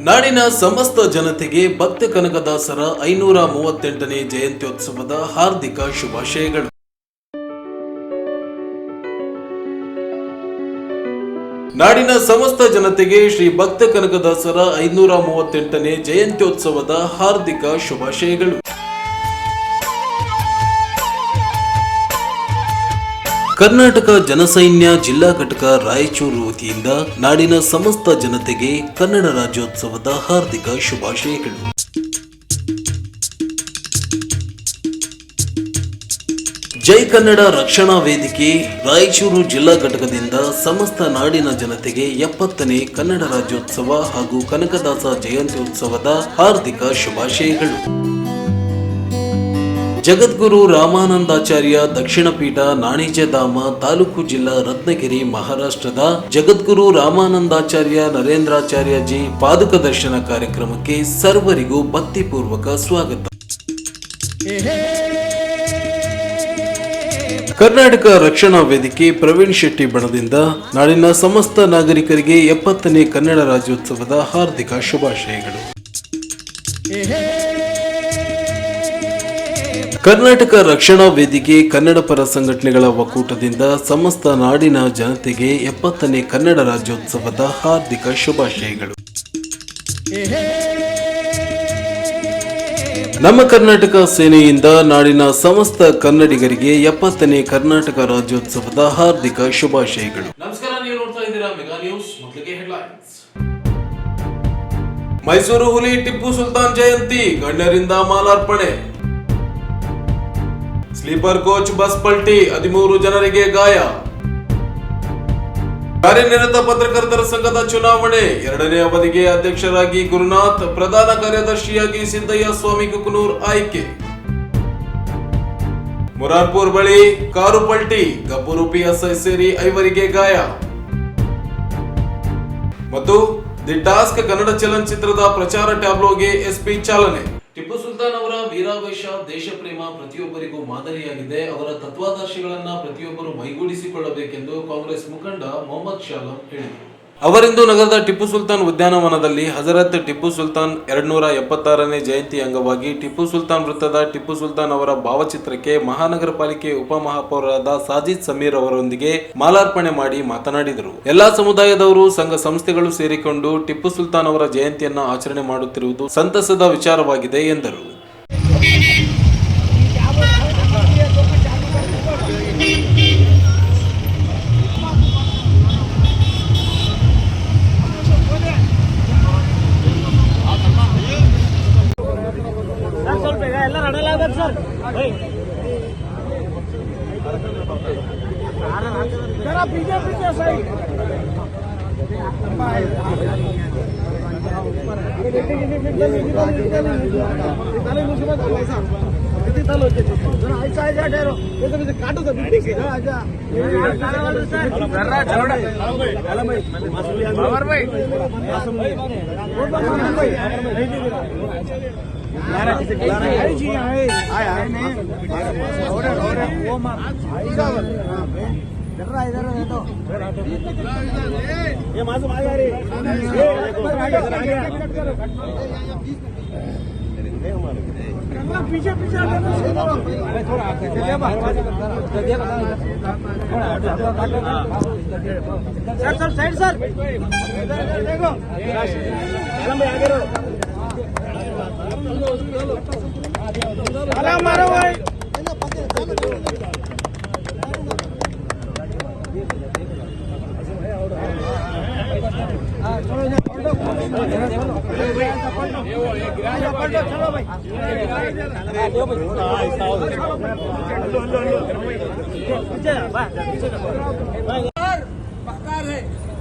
ನಾಡಿನ ಸಮಸ್ತ ಜನತೆಗೆ ಭಕ್ತ ಕನಕದಾಸರ 538ನೇ ಜಯಂತ್ಯೋತ್ಸವದ ಹಾರ್ದಿಕ ಶುಭಾಶಯಗಳು. ನಾಡಿನ ಸಮಸ್ತ ಜನತೆಗೆ ಶ್ರೀ ಭಕ್ತ ಕನಕದಾಸರ 538ನೇ ಜಯಂತ್ಯೋತ್ಸವದ ಹಾರ್ದಿಕ ಶುಭಾಶಯಗಳು. ಕರ್ನಾಟಕ ಜನಸೈನ್ಯ ಜಿಲ್ಲಾ ಘಟಕ ರಾಯಚೂರು ವತಿಯಿಂದ ನಾಡಿನ ಸಮಸ್ತ ಜನತೆಗೆ ಕನ್ನಡ ರಾಜ್ಯೋತ್ಸವದ ಹಾರ್ದಿಕ ಶುಭಾಶಯಗಳು. ಜೈ ಕನ್ನಡ ರಕ್ಷಣಾ ವೇದಿಕೆ ರಾಯಚೂರು ಜಿಲ್ಲಾ ಘಟಕದಿಂದ ಸಮಸ್ತ ನಾಡಿನ ಜನತೆಗೆ 70ನೇ ಕನ್ನಡ ರಾಜ್ಯೋತ್ಸವ ಹಾಗೂ ಕನಕದಾಸ ಜಯಂತ್ಯೋತ್ಸವದ ಹಾರ್ದಿಕ ಶುಭಾಶಯಗಳು. ಜಗದ್ಗುರು ರಾಮಾನಂದಾಚಾರ್ಯ ದಕ್ಷಿಣ ಪೀಠ ನಾಣಿಜಧಾಮ ತಾಲೂಕು ಜಿಲ್ಲಾ ರತ್ನಗಿರಿ ಮಹಾರಾಷ್ಟ್ರದ ಜಗದ್ಗುರು ರಾಮಾನಂದಾಚಾರ್ಯ ನರೇಂದ್ರಾಚಾರ್ಯಜಿ ಪಾದುಕ ದರ್ಶನ ಕಾರ್ಯಕ್ರಮಕ್ಕೆ ಸರ್ವರಿಗೂ ಭಕ್ತಿಪೂರ್ವಕ ಸ್ವಾಗತ. ಕರ್ನಾಟಕ ರಕ್ಷಣಾ ವೇದಿಕೆ ಪ್ರವೀಣ್ ಶೆಟ್ಟಿ ಬಣದಿಂದ ನಾಡಿನ ಸಮಸ್ತ ನಾಗರಿಕರಿಗೆ 70ನೇ ಕನ್ನಡ ರಾಜ್ಯೋತ್ಸವದ ಹಾರ್ದಿಕ ಶುಭಾಶಯಗಳು. ಕರ್ನಾಟಕ ರಕ್ಷಣಾ ವೇದಿಕೆ ಕನ್ನಡ ಪರ ಸಂಘಟನೆಗಳ ಒಕ್ಕೂಟದಿಂದ ಸಮಸ್ತ ನಾಡಿನ ಜನತೆಗೆ 70ನೇ ಕನ್ನಡ ರಾಜ್ಯೋತ್ಸವದ ಹಾರ್ದಿಕ ಶುಭಾಶಯಗಳು. ನಮ್ಮ ಕರ್ನಾಟಕ ಸೇನೆಯಿಂದ ನಾಡಿನ ಸಮಸ್ತ ಕನ್ನಡಿಗರಿಗೆ 70ನೇ ಕರ್ನಾಟಕ ರಾಜ್ಯೋತ್ಸವದ ಹಾರ್ದಿಕ ಶುಭಾಶಯಗಳು. ನಮಸ್ಕಾರ, ನೀವು ನೋಡ್ತಾ ಇದ್ದೀರಾ ಮೆಗಾ ನ್ಯೂಸ್. ಮೊದಲಿಗೆ ಹೆಡ್ಲೈನ್ಸ್. ಮೈಸೂರು ಹುಲಿ ಟಿಪ್ಪು ಸುಲ್ತಾನ್ ಜಯಂತಿ ಗಣ್ಯರಿಂದ ಮಾಲಾರ್ಪಣೆ. ಸ್ಲೀಪರ್ ಕೋಚ್ ಬಸ್ ಪಲ್ಟಿ, 13 ಜನರಿಗೆ ಗಾಯ. ಕಾರ್ಯನಿರತ ಪತ್ರಕರ್ತರ ಸಂಘದ ಚುನಾವಣೆ 2ನೇ ಅವಧಿಗೆ ಅಧ್ಯಕ್ಷರಾಗಿ ಗುರುನಾಥ್, ಪ್ರಧಾನ ಕಾರ್ಯದರ್ಶಿಯಾಗಿ ಸಿದ್ದಯ್ಯ ಸ್ವಾಮಿ ಕುಕನೂರ್ ಆಯ್ಕೆ. ಮುರಾರ್ಪುರ್ ಬಳಿ ಕಾರು ಪಲ್ಟಿ, ಗಬ್ಬೂರು ಪಿಎಸ್ಐ ಸೇರಿ 5 ಗಾಯ. ಮತ್ತು ದಿ ಟಾಸ್ಕ್ ಕನ್ನಡ ಚಲನಚಿತ್ರದ ಪ್ರಚಾರ ಟ್ಯಾಬ್ಲೋಗೆ ಎಸ್ಪಿ ಚಾಲನೆ. ಟಿಪ್ಪು ಸುಲ್ತಾನ್ ಅವರ ವೀರಾವೇಶ, ದೇಶ ಪ್ರೇಮ ಪ್ರತಿಯೊಬ್ಬರಿಗೂ ಮಾದರಿಯಾಗಿದೆ. ಅವರ ತತ್ವಾದರ್ಶಗಳನ್ನ ಪ್ರತಿಯೊಬ್ಬರು ಮೈಗೂಡಿಸಿಕೊಳ್ಳಬೇಕೆಂದು ಕಾಂಗ್ರೆಸ್ ಮುಖಂಡ ಮೊಹಮ್ಮದ್ ಶಾಲಂ ಹೇಳಿದರು. ಅವರಿಂದು ನಗರದ ಟಿಪ್ಪು ಸುಲ್ತಾನ್ ಉದ್ಯಾನವನದಲ್ಲಿ ಹಜರತ್ ಟಿಪ್ಪು ಸುಲ್ತಾನ್ 276ನೇ ಜಯಂತಿ ಅಂಗವಾಗಿ ಟಿಪ್ಪು ಸುಲ್ತಾನ್ ವೃತ್ತದ ಟಿಪ್ಪು ಸುಲ್ತಾನ್ ಅವರ ಭಾವಚಿತ್ರಕ್ಕೆ ಮಹಾನಗರ ಪಾಲಿಕೆ ಉಪಮಹಾಪೌರರಾದ ಸಾಜಿದ್ ಸಮೀರ್ ಅವರೊಂದಿಗೆ ಮಾಲಾರ್ಪಣೆ ಮಾಡಿ ಮಾತನಾಡಿದರು. ಎಲ್ಲಾ ಸಮುದಾಯದವರು, ಸಂಘ ಸಂಸ್ಥೆಗಳು ಸೇರಿಕೊಂಡು ಟಿಪ್ಪು ಸುಲ್ತಾನ್ ಅವರ ಜಯಂತಿಯನ್ನು ಆಚರಣೆ ಮಾಡುತ್ತಿರುವುದು ಸಂತಸದ ವಿಚಾರವಾಗಿದೆ ಎಂದರು.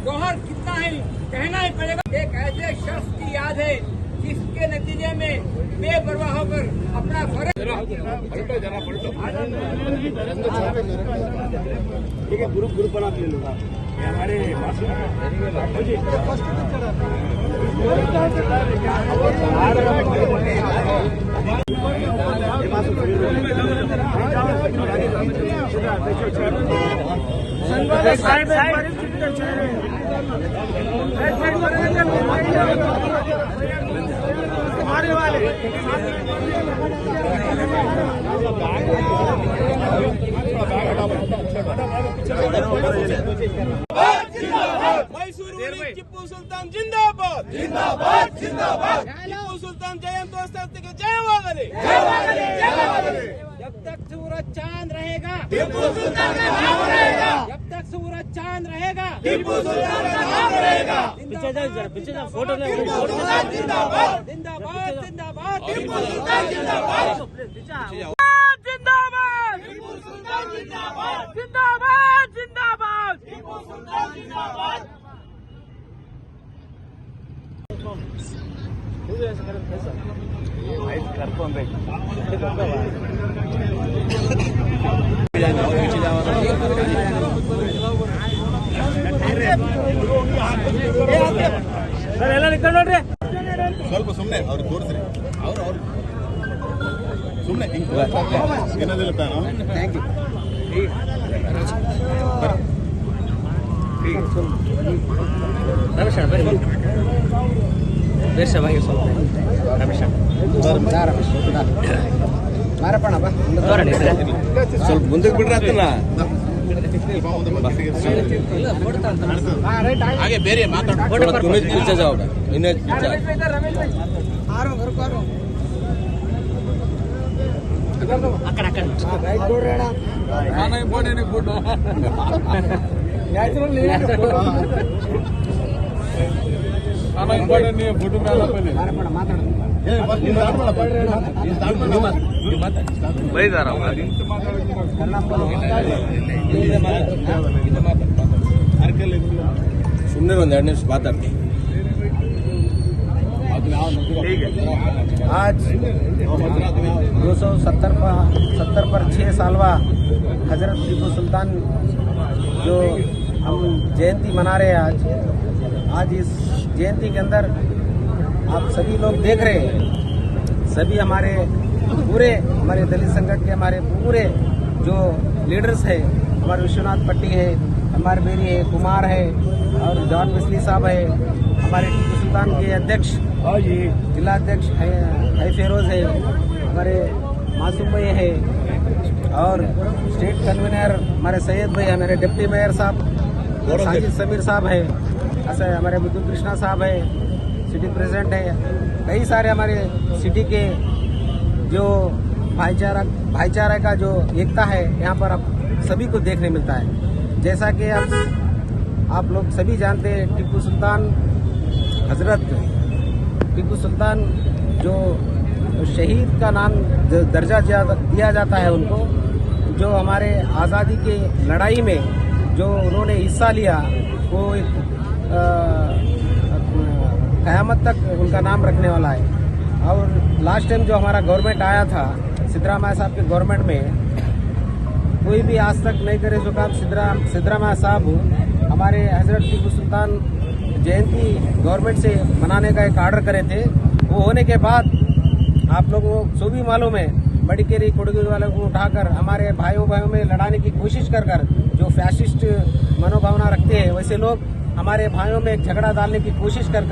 जौहर कितना है कहना ही पड़ेगा। एक ऐसे शख्स की याद है जिसके नतीजे में बेपरवाह होकर अपना फर्ज ग्रुप बना हमारे साइड ಮೈಸೂರು ಟಿಪ್ಪು ಸುಲ್ತಾನ್ ಜಿಂದಾಬಾದ್ ಜಿಂದಾಬಾದ್ ಜಿಂದಾಬಾದ್ ಟಿಪ್ಪು ಸುಲ್ತಾನ್ ಜಯಂತ್ಯೋತ್ಸವಕ್ಕೆ ಜಯವಾಗಲಿ ಜಯವಾಗಲಿ ಜಯವಾಗಲಿ जब तक सूरज चांद रहेगा ಟಿಪ್ಪು ಸುಲ್ತಾನ್ का नाम रहेगा जब तक सूरज चांद रहेगा टिಪ್ಪು सुल्तान का नाम रहेगा पीछे जा फोटो ले टिಪ್ಪु सुल्तान जिंदाबाद जिंदाबाद जिंदाबाद टिಪ್ಪु सुल्तान जिंदाबाद जिंदाबाद टिಪ್ಪु सुल्तान जिंदाबाद जिंदाबाद जिंदाबाद टिಪ್ಪु सुल्तान जिंदाबाद ಸ್ವಲ್ಪ ಸುಮ್ಮನೆ ಅವ್ರಿಗೆ ತೋರಿಸ್ರಿ ಅವ್ರು ಸುಮ್ಮನೆ ಏನದಿಲ್ಲ ತಾನು ಸ್ವಲ್ಪ ಮುಂದಕ್ಕೆ ಬಿಡ್ರಿ ಅದನ್ನ ಹಾಗೆ ಬೇರೆ पीछे जाओ इन्हें सुनने ಒಂದು 2 ನಿಮಿಷ ಮಾತಾಡ್ತೀನಿ आज 270 पर 6 सालवा हजरत टीपू सुल्तान जो हम जयंती मना रहे हैं आज इस जयंती के अंदर आप सभी लोग देख रहे हैं, सभी हमारे दलित संगठन के हमारे पूरे जो लीडर्स है, हमारे विश्वनाथ पट्टी है, हमारे मेरी है, कुमार है और जॉन मिस्ली साहब है, हमारे टीपू सुल्तान के अध्यक्ष जिला अध्यक्ष है फेरोज है, हमारे मासूम भाई है और स्टेट कन्वीनर हमारे सैयद भाई, हमारे डिप्टी मेयर साहब साजिद समीर साहब है, ऐसे हमारे बुद्धू कृष्णा साहब है, सिटी प्रेसिडेंट है। कई सारे हमारे सिटी के जो भाईचारा का जो एकता है यहाँ पर आप सभी को देखने मिलता है। जैसा कि आप लोग सभी जानते हैं, टीपू सुल्तान हजरत टीपू सुल्तान जो शहीद का नाम दर्जा दिया जाता है उनको, जो हमारे आज़ादी के लड़ाई में जो उन्होंने हिस्सा लिया, वो एक क़यामत तक उनका नाम रखने वाला है। और लास्ट टाइम जो हमारा गवर्नमेंट आया था सिद्धरामैया साहब के गवर्नमेंट में, कोई भी आज तक नहीं करे जो काम सिद्धरामैया साहब हमारे हजरत टीपू सुल्तान जयंती गवर्नमेंट से मनाने का एक आर्डर करे थे। वो होने के बाद आप लोगों को सो भी मालूम है, मडिकेरी कोडगी वालों को उठाकर हमारे भाइयों में लड़ाने की कोशिश कर जो फैसिस्ट मनोभावना रखते हैं, वैसे लोग हमारे भाइयों में एक झगड़ा डालने की कोशिश कर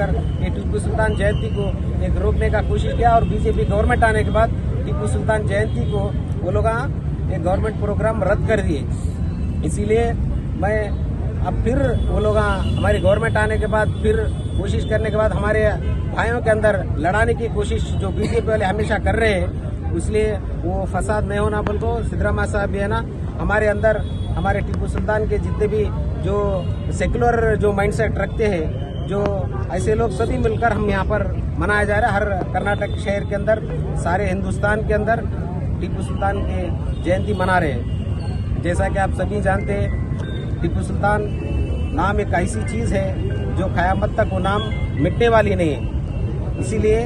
ये टीपू सुल्तान जयंती को एक रोकने का कोशिश किया। और बीजेपी गवर्नमेंट आने के बाद टीपू सुल्तान जयंती को वो लोग एक गवर्नमेंट प्रोग्राम रद्द कर दिए। इसीलिए मैं अब फिर वो लोग हमारी गवर्नमेंट आने के बाद फिर कोशिश करने के बाद हमारे भाइयों के अंदर लड़ाने की कोशिश जो बीजेपी वाले हमेशा कर रहे हैं, इसलिए वो फसाद नहीं होना बोल को सिद्धरामैया साहब भी है ना, हमारे अंदर हमारे टीपू सुल्तान के जितने भी जो सेकुलर जो माइंडसेट रखते हैं, जो ऐसे लोग सभी मिलकर हम यहाँ पर मनाया जा रहा है। हर कर्नाटक शहर के अंदर, सारे हिंदुस्तान के अंदर टीपू सुल्तान के जयंती मना रहे हैं। जैसा कि आप सभी जानते हैं, टीपू सुल्तान नाम एक ऐसी चीज़ है जो क़यामत तक वो नाम मिटने वाली नहीं है। इसीलिए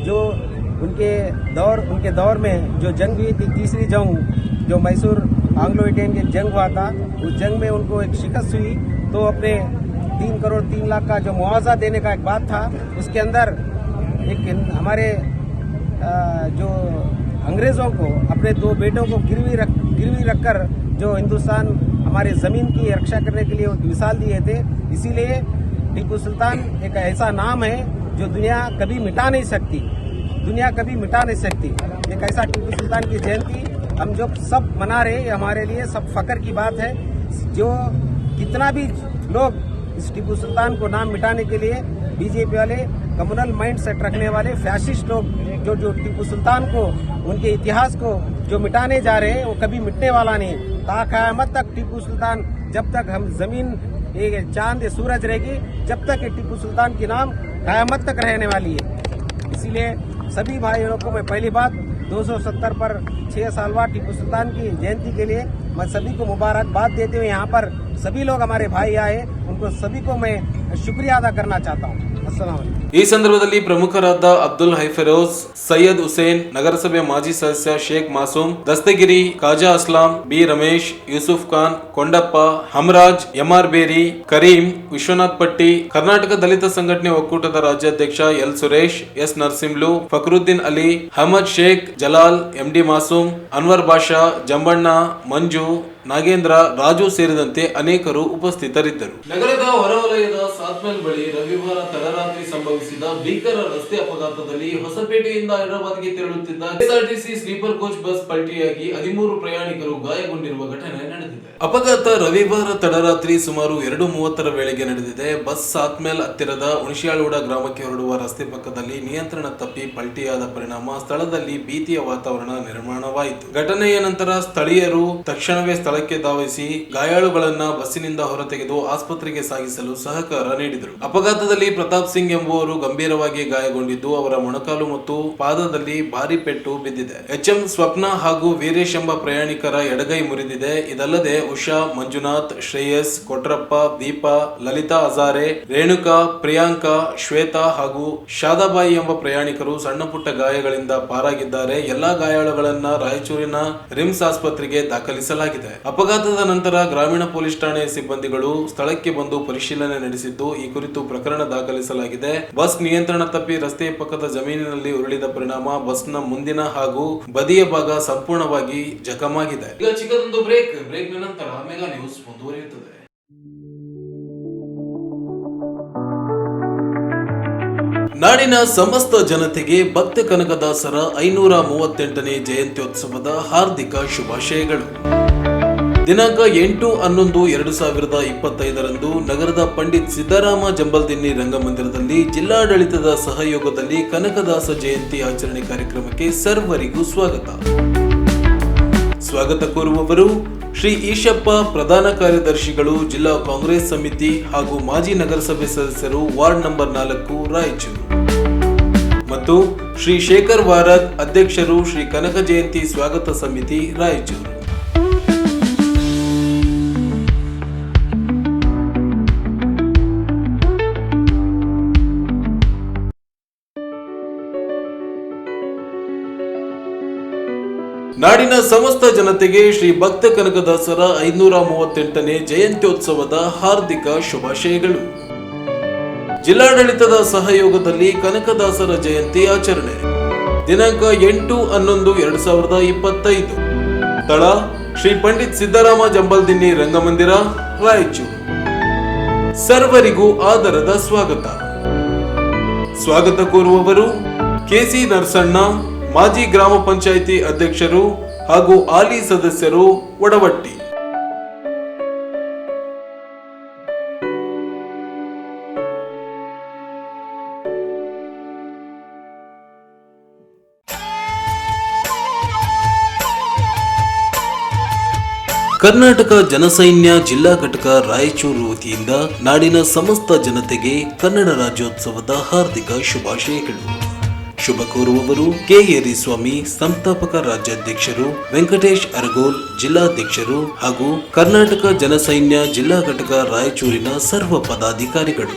जो उनके दौर में जो जंग हुई थी, तीसरी जंग जो मैसूर आंग्लो इंडियन की जंग हुआ था, उस जंग में उनको एक शिकस्त हुई, तो अपने 3 करोड़ 3 लाख का जो मुआवजा देने का एक बात था, उसके अंदर एक हमारे जो अंग्रेज़ों को अपने 2 बेटों को गिरवी रखकर जो हिंदुस्तान हमारे ज़मीन की रक्षा करने के लिए मिसाल दिए थे। इसीलिए टीपू सुल्तान एक ऐसा नाम है जो दुनिया कभी मिटा नहीं सकती। एक ऐसा टीपू सुल्तान की जयंती हम जो सब मना रहे हैं, ये हमारे लिए सब फख्र की बात है। जो कितना भी लोग इस टीपू सुल्तान को नाम मिटाने के लिए बीजेपी वाले कम्युनल माइंड सेट रखने वाले फैसिस्ट लोग जो टीपू सुल्तान को, उनके इतिहास को जो मिटाने जा रहे हैं, वो कभी मिटने वाला नहीं। क़यामत तक टीपू सुल्तान, जब तक हम जमीन चांद सूरज रहेगी, जब तक ये टीपू सुल्तान की नाम क़यामत तक रहने वाली है। इसीलिए सभी भाइयों को मैं पहली बात 270 पर 6 साल बाद टीपू सुल्तान की जयंती के लिए मैं सभी को मुबारकबाद देते हुए यहाँ पर सभी लोग हमारे भाई आए, उनको सभी को मैं शुक्रिया अदा करना चाहता हूँ। अस्सलाम वालेकुम। ಈ ಸಂದರ್ಭದಲ್ಲಿ ಪ್ರಮುಖರಾದ ಅಬ್ದುಲ್ ಹೈ ಫಿರೋಜ್, ಸೈಯದ್ ಹುಸೇನ್, ನಗರಸಭೆ ಮಾಜಿ ಸದಸ್ಯ ಶೇಖ್ ಮಾಸೂಮ್, ದಸ್ತಗಿರಿ, ಖಾಜಾ ಅಸ್ಲಾಂ, ಬಿ ರಮೇಶ್, ಯೂಸುಫ್ ಖಾನ್, ಕೊಂಡಪ್ಪ, ಹಮರಾಜ್, ಎಂಆರ್ ಬೇರಿ, ಕರೀಂ, ವಿಶ್ವನಾಥ್ ಪಟ್ಟಿ, ಕರ್ನಾಟಕ ದಲಿತ ಸಂಘಟನೆ ಒಕ್ಕೂಟದ ರಾಜ್ಯಾಧ್ಯಕ್ಷ L Suresh, S Narasimhulu, Fakruddin Ali, Ahmed Sheikh, Jalal, MD Masoom, Anwar Basha, Jambanna, Manju, Nagendra, Raju ಸೇರಿದಂತೆ ಅನೇಕರು ಉಪಸ್ಥಿತರಿದ್ದರು. ನಗರದ ಹೊರವಲಯದ ಸಾತ್ಮೆಲ್ ಬಳಿ ರವಿವಾರ ತಡರಾತ್ರಿ ಸಂಭವಿಸಿದ ಭೀಕರ ರಸ್ತೆ ಅಪಘಾತದಲ್ಲಿ ಹೊಸಪೇಟೆಯಿಂದ ಹೈದರಾಬಾದ್ಗೆ ತೆರಳುತ್ತಿದ್ದ ಕೆಎಸ್ಆರ್ಟಿಸಿ ಸ್ಲೀಪರ್ ಕೋಚ್ ಬಸ್ ಪಲ್ಟಿಯಾಗಿ 13 ಪ್ರಯಾಣಿಕರು ಗಾಯಗೊಂಡಿರುವ ಘಟನೆ ನಡೆದಿದೆ. ಅಪಘಾತ ರವಿವಾರ ತಡರಾತ್ರಿ ಸುಮಾರು 2:30 ವೇಳೆಗೆ ನಡೆದಿದೆ. ಬಸ್ ಸಾತ್ಮೇಲ್ ಹತ್ತಿರದ ಹುಣಸಿಯಾಳೂಡ ಗ್ರಾಮಕ್ಕೆ ಹೊರಡುವ ರಸ್ತೆ ಪಕ್ಕದಲ್ಲಿ ನಿಯಂತ್ರಣ ತಪ್ಪಿ ಪಲ್ಟಿಯಾದ ಪರಿಣಾಮ ಸ್ಥಳದಲ್ಲಿ ಭೀತಿಯ ವಾತಾವರಣ ನಿರ್ಮಾಣವಾಯಿತು. ಘಟನೆಯ ನಂತರ ಸ್ಥಳೀಯರು ತಕ್ಷಣವೇ ಸ್ಥಳಕ್ಕೆ ಧಾವಿಸಿ ಗಾಯಾಳುಗಳನ್ನ ಬಸ್ಸಿನಿಂದ ಹೊರತೆಗೆದು ಆಸ್ಪತ್ರೆಗೆ ಸಾಗಿಸಲು ಸಹಕಾರ ನೀಡಿದರು. ಅಪಘಾತದಲ್ಲಿ ಪ್ರತಾಪ್ ಸಿಂಗ್ ಎಂಬುವರು ಗಂಭೀರವಾಗಿ ಗಾಯಗೊಂಡಿದ್ದು, ಅವರ ಮೊಣಕಾಲು ಮತ್ತು ಪಾದದಲ್ಲಿ ಭಾರಿ ಪೆಟ್ಟು ಬಿದ್ದಿದೆ. ಎಚ್ಎಂ ಸ್ವಪ್ನ ಹಾಗೂ ವೀರೇಶ್ ಎಂಬ ಪ್ರಯಾಣಿಕರ ಎಡಗೈ ಮುರಿದಿದೆ. ಇದಲ್ಲದೆ ಉಷಾ, ಮಂಜುನಾಥ್, ಶ್ರೇಯಸ್, ಕೊಟ್ರಪ್ಪ, ದೀಪಾ, ಲಲಿತಾ ಹಜಾರೆ, ರೇಣುಕಾ, ಪ್ರಿಯಾಂಕಾ, ಶ್ವೇತಾ ಹಾಗೂ ಶಾದಾಬಾಯಿ ಎಂಬ ಪ್ರಯಾಣಿಕರು ಸಣ್ಣ ಪುಟ್ಟ ಗಾಯಗಳಿಂದ ಪಾರಾಗಿದ್ದಾರೆ. ಎಲ್ಲಾ ಗಾಯಾಳುಗಳನ್ನ ರಾಯಚೂರಿನ ರಿಮ್ಸ್ ಆಸ್ಪತ್ರೆಗೆ ದಾಖಲಿಸಲಾಗಿದೆ. ಅಪಘಾತದ ನಂತರ ಗ್ರಾಮೀಣ ಪೊಲೀಸ್ ಠಾಣೆಯ ಸಿಬ್ಬಂದಿಗಳು ಸ್ಥಳಕ್ಕೆ ಬಂದು ಪರಿಶೀಲನೆ ನಡೆಸಿದ್ದು, ಈ ಕುರಿತು ಪ್ರಕರಣ ದಾಖಲಿಸಲಾಗಿದೆ. ಬಸ್ ನಿಯಂತ್ರಣ ತಪ್ಪಿ ರಸ್ತೆಯ ಪಕ್ಕದ ಜಮೀನಿನಲ್ಲಿ ಉರುಳಿದ ಪರಿಣಾಮ ಬಸ್ನ ಮುಂದಿನ ಹಾಗೂ ಬದಿಯ ಭಾಗ ಸಂಪೂರ್ಣವಾಗಿ ಜಖಮಾಗಿದೆ. ಈಗ ಚಿಕ್ಕದೊಂದು ಬ್ರೇಕ್ ನಂತರ ಮೆಗಾ ನ್ಯೂಸ್ ಮುಂದುವರಿಯುತ್ತದೆ. ನಾಡಿನ ಸಮಸ್ತ ಜನತೆಗೆ ಭಕ್ತ ಕನಕದಾಸರ 538ನೇ ಜಯಂತ್ಯೋತ್ಸವದ ಹಾರ್ದಿಕ ಶುಭಾಶಯಗಳು. ದಿನಾಂಕ 8/11/2025 ನಗರದ ಪಂಡಿತ್ ಸಿದ್ದರಾಮ ಜಂಬಲ್ದಿನ್ನಿ ರಂಗಮಂದಿರದಲ್ಲಿ ಜಿಲ್ಲಾಡಳಿತದ ಸಹಯೋಗದಲ್ಲಿ ಕನಕದಾಸ ಜಯಂತಿ ಆಚರಣೆ ಕಾರ್ಯಕ್ರಮಕ್ಕೆ ಸರ್ವರಿಗೂ ಸ್ವಾಗತ ಕೋರುವವರು ಶ್ರೀ ಈಶಪ್ಪ, ಪ್ರಧಾನ ಕಾರ್ಯದರ್ಶಿಗಳು, ಜಿಲ್ಲಾ ಕಾಂಗ್ರೆಸ್ ಸಮಿತಿ ಹಾಗೂ ಮಾಜಿ ನಗರಸಭೆ ಸದಸ್ಯರು, ವಾರ್ಡ್ ನಂಬರ್ 4 ರಾಯಚೂರು, ಮತ್ತು ಶ್ರೀ ಶೇಖರ್ ವಾರದ್, ಅಧ್ಯಕ್ಷರು, ಶ್ರೀ ಕನಕ ಜಯಂತಿ ಸ್ವಾಗತ ಸಮಿತಿ, ರಾಯಚೂರು. ನಾಡಿನ ಸಮಸ್ತ ಜನತೆಗೆ ಶ್ರೀ ಭಕ್ತ ಕನಕದಾಸರ 538ನೇ ಜಯಂತ್ಯೋತ್ಸವದ ಹಾರ್ದಿಕ ಶುಭಾಶಯಗಳು. ಜಿಲ್ಲಾಡಳಿತದ ಸಹಯೋಗದಲ್ಲಿ ಕನಕದಾಸರ ಜಯಂತಿ ಆಚರಣೆ ದಿನಾಂಕ 8/11/2025. ಸ್ಥಳ ಶ್ರೀ ಪಂಡಿತ್ ಸಿದ್ದರಾಮ ಜಂಬಲ್ದಿನ್ನಿ ರಂಗಮಂದಿರ, ರಾಯಚೂರು. ಸರ್ವರಿಗೂ ಆದರದ ಸ್ವಾಗತ ಕೋರುವವರು ಕೆಸಿ ನರಸಣ್ಣ, ಮಾಜಿ ಗ್ರಾಮ ಪಂಚಾಯಿತಿ ಅಧ್ಯಕ್ಷರು ಹಾಗೂ ಹಾಲಿ ಸದಸ್ಯರು, ಒಡವಟ್ಟಿ. ಕರ್ನಾಟಕ ಜನಸೈನ್ಯ ಜಿಲ್ಲಾ ಘಟಕ ರಾಯಚೂರು ವತಿಯಿಂದ ನಾಡಿನ ಸಮಸ್ತ ಜನತೆಗೆ ಕನ್ನಡ ರಾಜ್ಯೋತ್ಸವದ ಹಾರ್ದಿಕ ಶುಭಾಶಯಗಳು. ಶುಭ ಕೋರುವವರು ಕೆ.ಎ. ಸ್ವಾಮಿ, ಸಂಸ್ಥಾಪಕ ರಾಜ್ಯಾಧ್ಯಕ್ಷರು, ವೆಂಕಟೇಶ್ ಅರಗೋಲ್, ಜಿಲ್ಲಾಧ್ಯಕ್ಷರು ಹಾಗೂ ಕರ್ನಾಟಕ ಜನಸೈನ್ಯ ಜಿಲ್ಲಾ ಘಟಕ ರಾಯಚೂರಿನ ಸರ್ವ ಪದಾಧಿಕಾರಿಗಳು.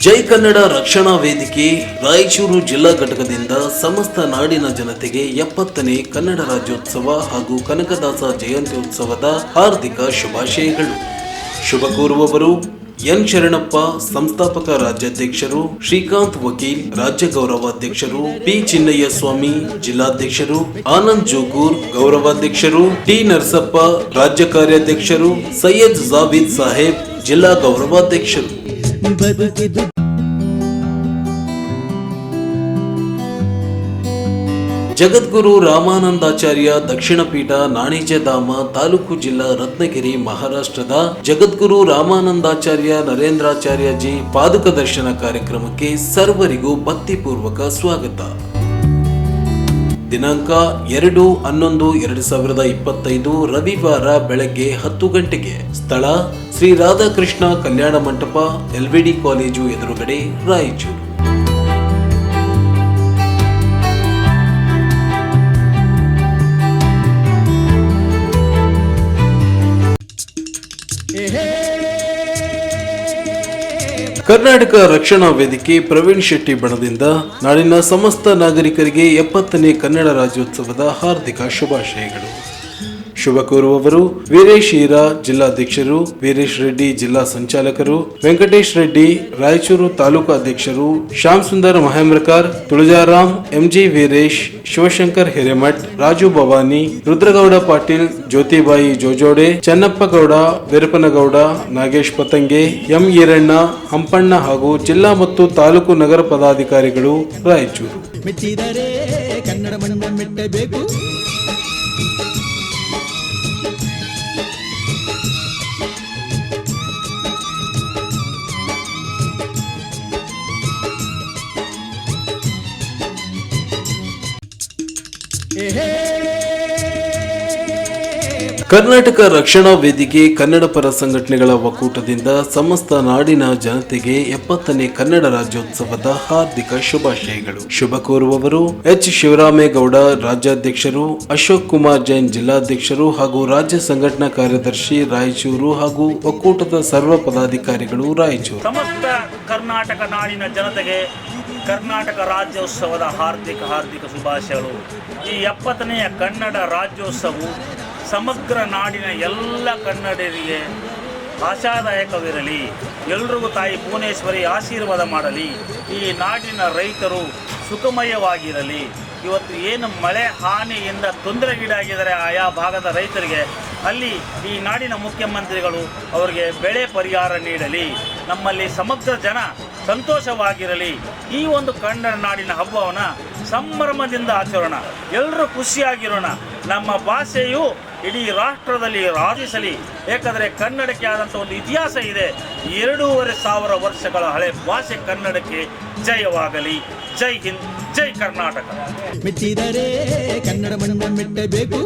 ಜೈ ಕನ್ನಡ ರಕ್ಷಣಾ ವೇದಿಕೆ ರಾಯಚೂರು ಜಿಲ್ಲಾ ಘಟಕದಿಂದ ಸಮಸ್ತ ನಾಡಿನ ಜನತೆಗೆ 70ನೇ ಕನ್ನಡ ರಾಜ್ಯೋತ್ಸವ ಹಾಗೂ ಕನಕದಾಸ ಜಯಂತ್ಯೋತ್ಸವದ ಹಾರ್ದಿಕ ಶುಭಾಶಯಗಳು. ಶುಭ ಕೋರುವವರು ಎನ್ ಶರಣಪ್ಪ, ಸಂಸ್ಥಾಪಕ ರಾಜ್ಯಾಧ್ಯಕ್ಷರು, ಶ್ರೀಕಾಂತ್ ವಕೀಲ್, ರಾಜ್ಯ ಗೌರವಾಧ್ಯಕ್ಷರು, ಪಿ ಚಿನ್ನಯ್ಯ ಸ್ವಾಮಿ, ಜಿಲ್ಲಾಧ್ಯಕ್ಷರು, ಆನಂದ್ ಜೋಗೂರ್, ಗೌರವಾಧ್ಯಕ್ಷರು, ಟಿ ನರಸಪ್ಪ, ರಾಜ್ಯ ಕಾರ್ಯಾಧ್ಯಕ್ಷರು, ಸೈಯದ್ ಜಾವೀದ್ ಸಾಹೇಬ್, ಜಿಲ್ಲಾ ಗೌರವಾಧ್ಯಕ್ಷರು. ಜಗದ್ಗುರು ರಾಮಾನಂದಾಚಾರ್ಯ ದಕ್ಷಿಣ ಪೀಠ ನಾಣಿಜಧಾಮ ತಾಲೂಕು ಜಿಲ್ಲಾ ರತ್ನಗಿರಿ ಮಹಾರಾಷ್ಟ್ರದ ಜಗದ್ಗುರು ರಾಮಾನಂದಾಚಾರ್ಯ ನರೇಂದ್ರಾಚಾರ್ಯಜಿ ಪಾದುಕ ದರ್ಶನ ಕಾರ್ಯಕ್ರಮಕ್ಕೆ ಸರ್ವರಿಗೂ ಭಕ್ತಿಪೂರ್ವಕ ಸ್ವಾಗತ. ದಿನಾಂಕ 2/11/2025 ರವಿವಾರ ಬೆಳಗ್ಗೆ 10 ಗಂಟೆಗೆ. ಸ್ಥಳ ಶ್ರೀ ರಾಧಾಕೃಷ್ಣ ಕಲ್ಯಾಣ ಮಂಟಪ, LVD ಕಾಲೇಜು ಎದುರುಗಡೆ, ರಾಯಚೂರು. ಕರ್ನಾಟಕ ರಕ್ಷಣಾ ವೇದಿಕೆ ಪ್ರವೀಣ್ ಶೆಟ್ಟಿ ಬಣದಿಂದ ನಾಡಿನ ಸಮಸ್ತ ನಾಗರಿಕರಿಗೆ 70ನೇ ಕನ್ನಡ ರಾಜ್ಯೋತ್ಸವದ ಹಾರ್ದಿಕ ಶುಭಾಶಯಗಳು. ಶುಭ ಕೋರುವವರು ವೀರೇಶ್ ಈರಾ, ಜಿಲ್ಲಾಧ್ಯಕ್ಷರು, ವೀರೇಶ್ ರೆಡ್ಡಿ, ಜಿಲ್ಲಾ ಸಂಚಾಲಕರು, ವೆಂಕಟೇಶ್ ರೆಡ್ಡಿ, ರಾಯಚೂರು ತಾಲೂಕು ಅಧ್ಯಕ್ಷರು, ಶ್ಯಾಮ್ ಸುಂದರ್ ಮಹೇಮ್ರಕರ್, ತುಳಜಾರಾಮ್, MG ವೀರೇಶ್, ಶಿವಶಂಕರ್ ಹಿರೇಮಠ್, ರಾಜು ಭವಾನಿ, ರುದ್ರಗೌಡ ಪಾಟೀಲ್, ಜ್ಯೋತಿಬಾಯಿ ಜೋಜೋಡೆ, ಚನ್ನಪ್ಪ ಗೌಡ, ವೀರಪ್ಪನಗೌಡ, ನಾಗೇಶ್ ಪತಂಗೆ, ಎಂ ಈರಣ್ಣ, ಹಂಪಣ್ಣ ಹಾಗೂ ಜಿಲ್ಲಾ ಮತ್ತು ತಾಲೂಕು ನಗರ ಪದಾಧಿಕಾರಿಗಳು, ರಾಯಚೂರು. ಮೆಚ್ಚಿದರೆ ಕನ್ನಡ ಮಣ್ಣ ಮೆಟ್ಟಬೇಕು. ಕರ್ನಾಟಕ ರಕ್ಷಣಾ ವೇದಿಕೆ ಕನ್ನಡ ಪರ ಸಂಘಟನೆಗಳ ಒಕ್ಕೂಟದಿಂದ ಸಮಸ್ತ ನಾಡಿನ ಜನತೆಗೆ 70ನೇ ಕನ್ನಡ ರಾಜ್ಯೋತ್ಸವದ ಹಾರ್ದಿಕ ಶುಭಾಶಯಗಳು. ಶುಭ ಕೋರುವವರು ಎಚ್ ಶಿವರಾಮೇಗೌಡ, ರಾಜ್ಯಾಧ್ಯಕ್ಷರು, ಅಶೋಕ್ ಕುಮಾರ್ ಜೈನ್, ಜಿಲ್ಲಾಧ್ಯಕ್ಷರು ಹಾಗೂ ರಾಜ್ಯ ಸಂಘಟನಾ ಕಾರ್ಯದರ್ಶಿ, ರಾಯಚೂರು ಹಾಗೂ ಒಕ್ಕೂಟದ ಸರ್ವ ಪದಾಧಿಕಾರಿಗಳು, ರಾಯಚೂರು. ಸಮಸ್ತ ಕರ್ನಾಟಕ ನಾಡಿನ ಜನತೆಗೆ ಕರ್ನಾಟಕ ರಾಜ್ಯೋತ್ಸವದ ಹಾರ್ದಿಕ ಶುಭಾಶಯಗಳು. ಈ 70ನೆಯ ಕನ್ನಡ ರಾಜ್ಯೋತ್ಸವವು ಸಮಗ್ರ ನಾಡಿನ ಎಲ್ಲ ಕನ್ನಡಿಗರಿಗೆ ಆಶಾದಾಯಕವಿರಲಿ. ಎಲ್ರಿಗೂ ತಾಯಿ ಭುವನೇಶ್ವರಿ ಆಶೀರ್ವಾದ ಮಾಡಲಿ. ಈ ನಾಡಿನ ರೈತರು ಸುಖಮಯವಾಗಿರಲಿ. ಇವತ್ತು ಏನು ಮಳೆ ಹಾನಿಯಿಂದ ತೊಂದರೆಗೀಡಾಗಿದ್ದಾರೆ ಆಯಾ ಭಾಗದ ರೈತರಿಗೆ, ಅಲ್ಲಿ ಈ ನಾಡಿನ ಮುಖ್ಯಮಂತ್ರಿಗಳು ಅವರಿಗೆ ಬೆಳೆ ಪರಿಹಾರ ನೀಡಲಿ. ನಮ್ಮಲ್ಲಿ ಸಮಗ್ರ ಜನ ಸಂತೋಷವಾಗಿರಲಿ. ಈ ಒಂದು ಕನ್ನಡ ನಾಡಿನ ಹಬ್ಬವನ್ನು ಸಂಭ್ರಮದಿಂದ ಆಚರೋಣ, ಎಲ್ಲರೂ ಖುಷಿಯಾಗಿರೋಣ. ನಮ್ಮ ಭಾಷೆಯು ಇಡೀ ರಾಷ್ಟ್ರದಲ್ಲಿ ರಾಜಿಸಲಿ. ಏಕೆಂದರೆ ಕನ್ನಡಕ್ಕೆ ಆದಂಥ ಒಂದು ಇತಿಹಾಸ ಇದೆ. 2500 ವರ್ಷಗಳ ಹಳೆ ಭಾಷೆ ಕನ್ನಡಕ್ಕೆ ಜಯವಾಗಲಿ. ಜೈ ಹಿಂದ್, ಜೈ ಕರ್ನಾಟಕ. ಮೆಚ್ಚಿದರೆ ಕನ್ನಡ ಮಣ್ಣ ಮೆಟ್ಟಬೇಕು.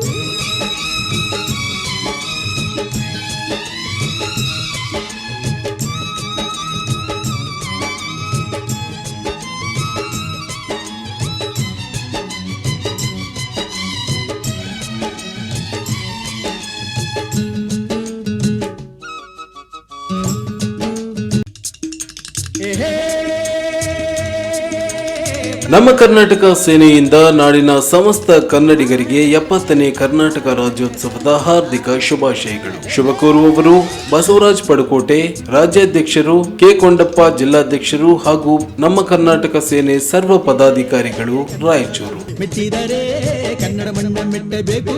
ನಮ್ಮ ಕರ್ನಾಟಕ ಸೇನೆಯಿಂದ ನಾಡಿನ ಸಮಸ್ತ ಕನ್ನಡಿಗರಿಗೆ 70ನೇ ಕರ್ನಾಟಕ ರಾಜ್ಯೋತ್ಸವದ ಹಾರ್ದಿಕ ಶುಭಾಶಯಗಳು. ಶುಭ ಕೋರುವವರು ಬಸವರಾಜ್ ಪಡಕೋಟೆ, ರಾಜ್ಯಾಧ್ಯಕ್ಷರು, ಕೆ ಕೊಂಡಪ್ಪ, ಜಿಲ್ಲಾಧ್ಯಕ್ಷರು ಹಾಗೂ ನಮ್ಮ ಕರ್ನಾಟಕ ಸೇನೆ ಸರ್ವ ಪದಾಧಿಕಾರಿಗಳು, ರಾಯಚೂರು. ಮೆಚ್ಚಿದರೆ ಕನ್ನಡ ಮಣ್ಣ ಮೆಟ್ಟಬೇಕು.